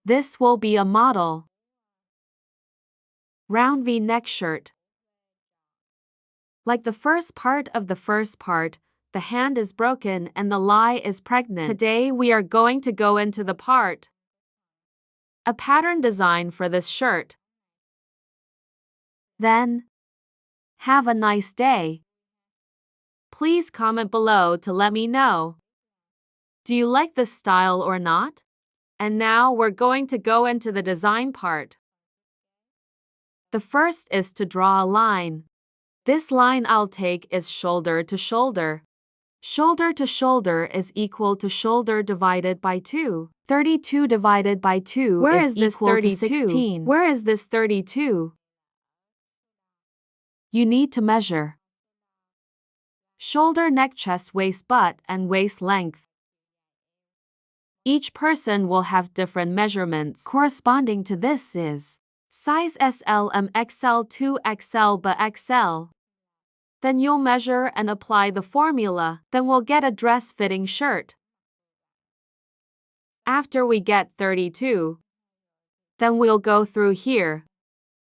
This will be a model. Round V-neck shirt. Like the first part of the first part, the hand is broken and the lie is pregnant. Today we are going to go into the part. A pattern design for this shirt. Then, have a nice day. Please comment below to let me know. Do you like this style or not? And now we're going to go into the design part. The first is to draw a line. This line I'll take is shoulder to shoulder. Shoulder to shoulder is equal to shoulder divided by 2. 32 divided by 2 Where is is this equal to 32? 16. Where is this 32? You need to measure shoulder, neck, chest, waist, butt, and waist length. Each person will have different measurements. Corresponding to this is size SL, M, XL, 2XL, but XL. Then you'll measure and apply the formula. Then we'll get a dress-fitting shirt. After we get 32, then we'll go through here.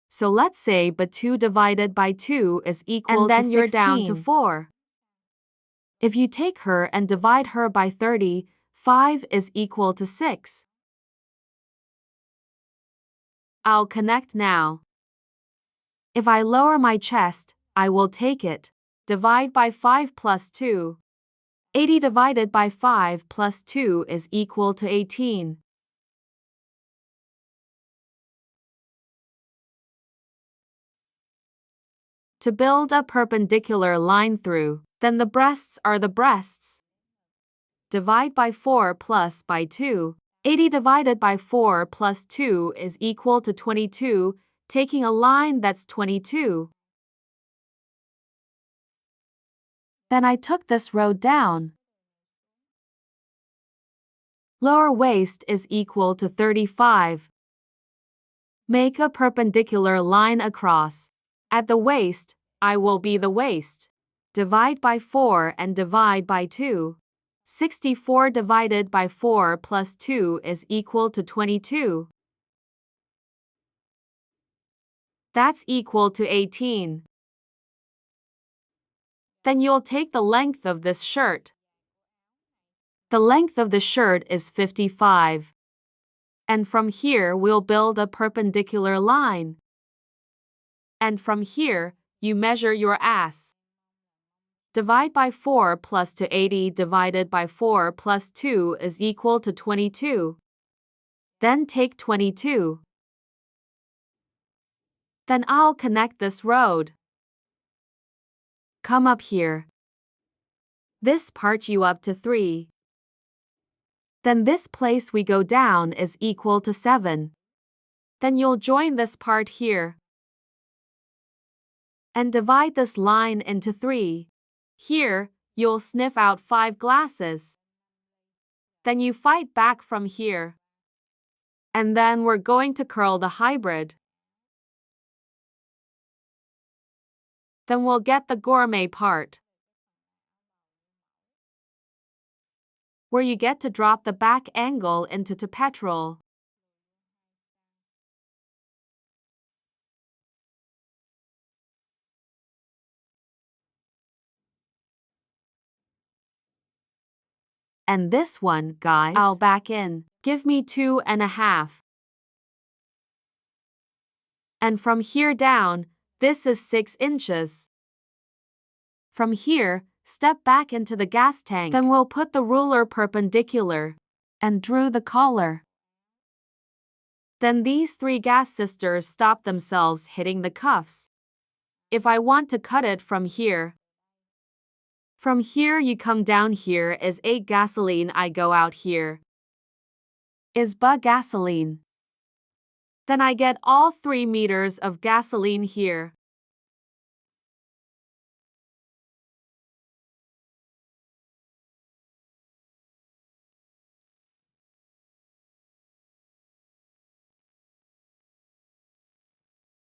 So let's say but 2 divided by 2 is equal to 16. And then you're down to 4. If you take her and divide her by 30, 5 is equal to 6. I'll connect now. If I lower my chest, I will take it. Divide by 5 plus 2. 80 divided by 5 plus 2 is equal to 18. To build a perpendicular line through, then the breasts are the breasts. Divide by 4 plus by 2. 80 divided by 4 plus 2 is equal to 22, taking a line that's 22. Then I took this road down. Lower waist is equal to 35. Make a perpendicular line across. At the waist, I will be the waist. Divide by 4 and divide by 2. 64 divided by 4 plus 2 is equal to 22. That's equal to 18. Then you'll take the length of this shirt. The length of the shirt is 55. And from here we'll build a perpendicular line. And from here, you measure your ass. Divide by 4 plus to 80 divided by 4 plus 2 is equal to 22. Then take 22. Then I'll connect this road. Come up here. This part you up to 3. Then this place we go down is equal to 7. Then you'll join this part here. And divide this line into 3. Here, you'll sniff out 5 glasses. Then you fight back from here. And then we're going to curl the hybrid. Then we'll get the gourmet part, where you get to drop the back angle into petrol. And this one, guys, I'll back in. Give me 2.5. And from here down, this is 6 inches. From here, step back into the gas tank. Then we'll put the ruler perpendicular and drew the collar. Then these 3 gas sisters stop themselves hitting the cuffs. If I want to cut it from here, you come down here is 8 gasoline, I go out here is but gasoline. Then I get all 3 meters of gasoline here.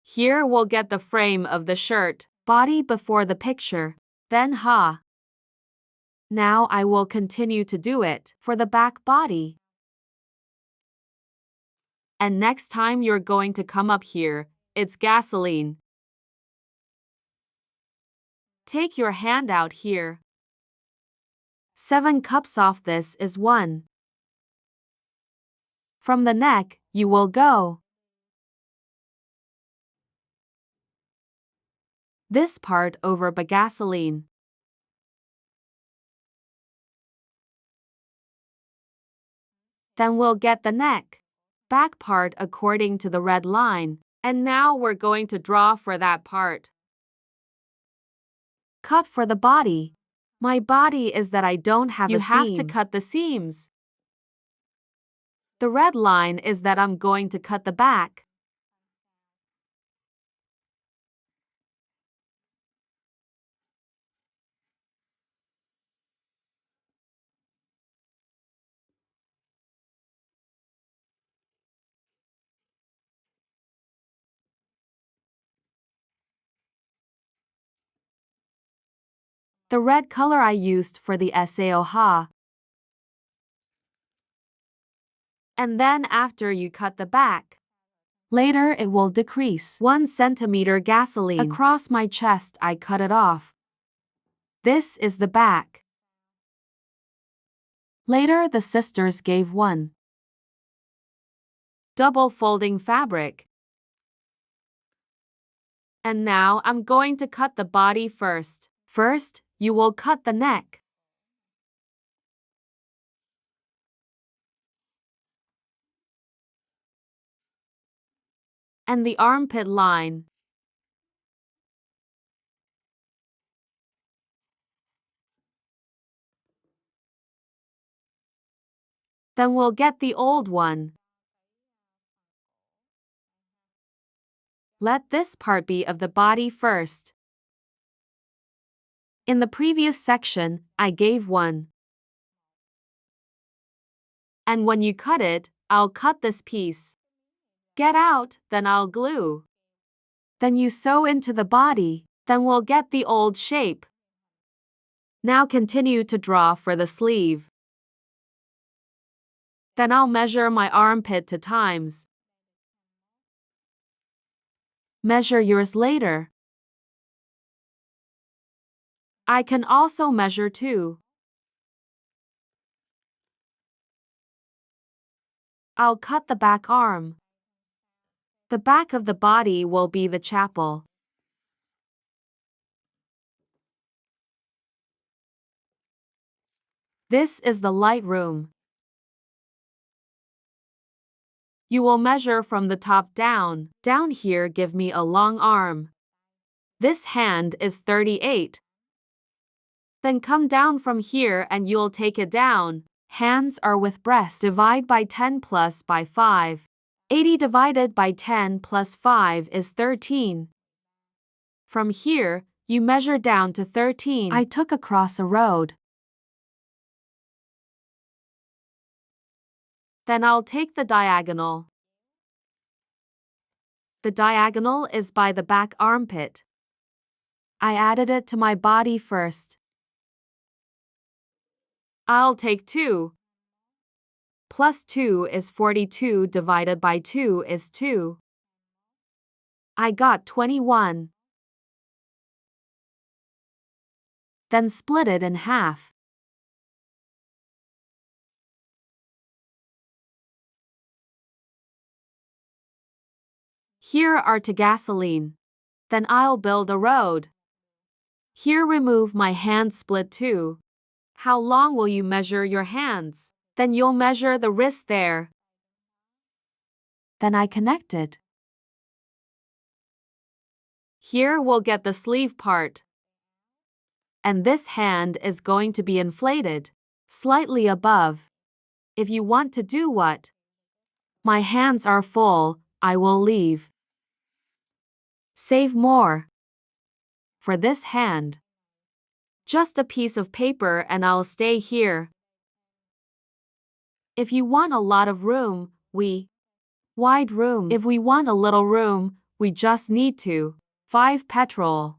Here we'll get the frame of the shirt, body before the picture, then Now I will continue to do it for the back body. And next time you're going to come up here, it's gasoline. Take your hand out here. 7 cups off this is 1. From the neck, you will go. This part over by gasoline. Then we'll get the neck. Back part according to the red line. And now we're going to draw for that part. Cut for the body. My body is that I don't have a seam. You have to cut the seams. The red line is that I'm going to cut the back. The red color I used for the SAO. And then after you cut the back. Later it will decrease. 1 centimeter gasoline. Across my chest I cut it off. This is the back. Later the sisters gave 1 double folding fabric. And now I'm going to cut the body first. First, you will cut the neck. And the armpit line. Then we'll get the old one. Let this part be of the body first. In the previous section, I gave 1. And when you cut it, I'll cut this piece. Get out, then I'll glue. Then you sew into the body, then we'll get the old shape. Now continue to draw for the sleeve. Then I'll measure my armpit to times. Measure yours later. I can also measure too. I'll cut the back arm. The back of the body will be the chapel. This is the light room. You will measure from the top down. Down here give me a long arm. This hand is 38. Then come down from here and you'll take it down. Hands are with breasts. Divide by 10 plus by 5. 80 divided by 10 plus 5 is 13. From here, you measure down to 13. I took across a road. Then I'll take the diagonal. The diagonal is by the back armpit. I added it to my body first. I'll take 2. Plus 2 is 42 divided by 2 is 2. I got 21. Then split it in half. Here are to gasoline. Then I'll build a road. Here remove my hand split too. How long will you measure your hands? Then you'll measure the wrist there. Then I connect it. Here we'll get the sleeve part. And this hand is going to be inflated, slightly above. If you want to do what? My hands are full, I will leave. Save more. For this hand. Just a piece of paper and I'll stay here. If you want a lot of room, wide room. If we want a little room, we just need to. 5 petrol.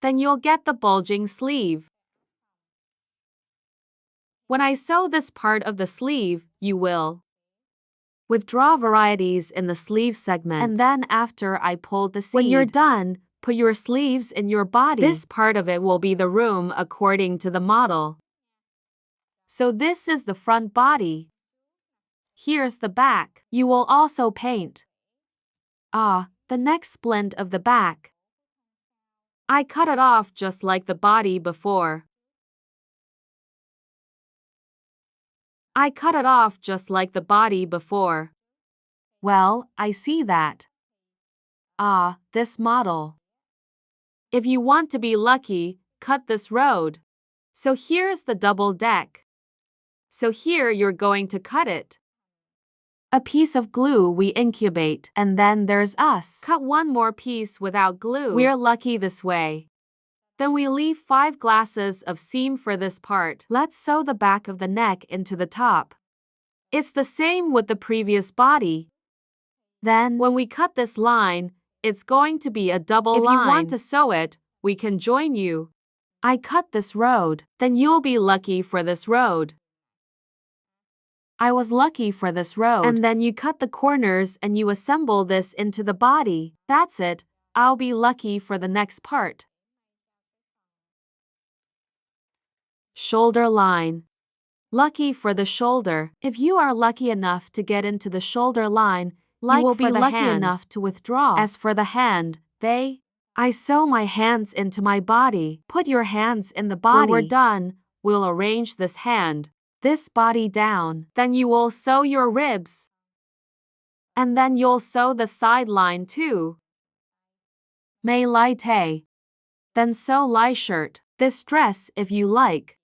then you'll get the bulging sleeve. When I sew this part of the sleeve, you will withdraw varieties in the sleeve segment. And then after I pulled the seed, when you're done, put your sleeves in your body. This part of it will be the room according to the model. So this is the front body. Here's the back. You will also paint the neck splint of the back. I cut it off just like the body before. I cut it off just like the body before. Well, I see that. This model. If you want to be lucky, cut this road. So here's the double deck. So here you're going to cut it. A piece of glue we incubate, and then there's us. Cut one more piece without glue. We're lucky this way. Then we leave 5 glasses of seam for this part. Let's sew the back of the neck into the top. It's the same with the previous body. Then, when we cut this line, it's going to be a double line. If you want to sew it, we can join you. I cut this road. Then you'll be lucky for this road. I was lucky for this road. And then you cut the corners and you assemble this into the body. That's it. I'll be lucky for the next part. Shoulder line. Lucky for the shoulder. If you are lucky enough to get into the shoulder line, you will be lucky enough to withdraw. As for the hand, I sew my hands into my body. Put your hands in the body. When we're done, we'll arrange this hand, this body down. Then you will sew your ribs. And then you'll sew the side line too. May lie tay. Then sew lie shirt. This dress if you like.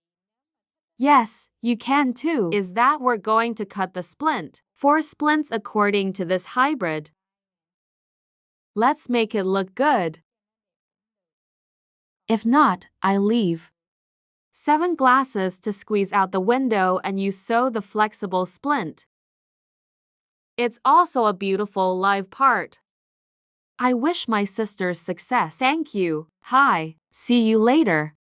Yes, you can too. Is that we're going to cut the splint? 4 splints according to this hybrid. Let's make it look good. If not, I leave 7 glasses to squeeze out the window and you sew the flexible splint. It's also a beautiful live part. I wish my sisters success. Thank you. Hi. See you later.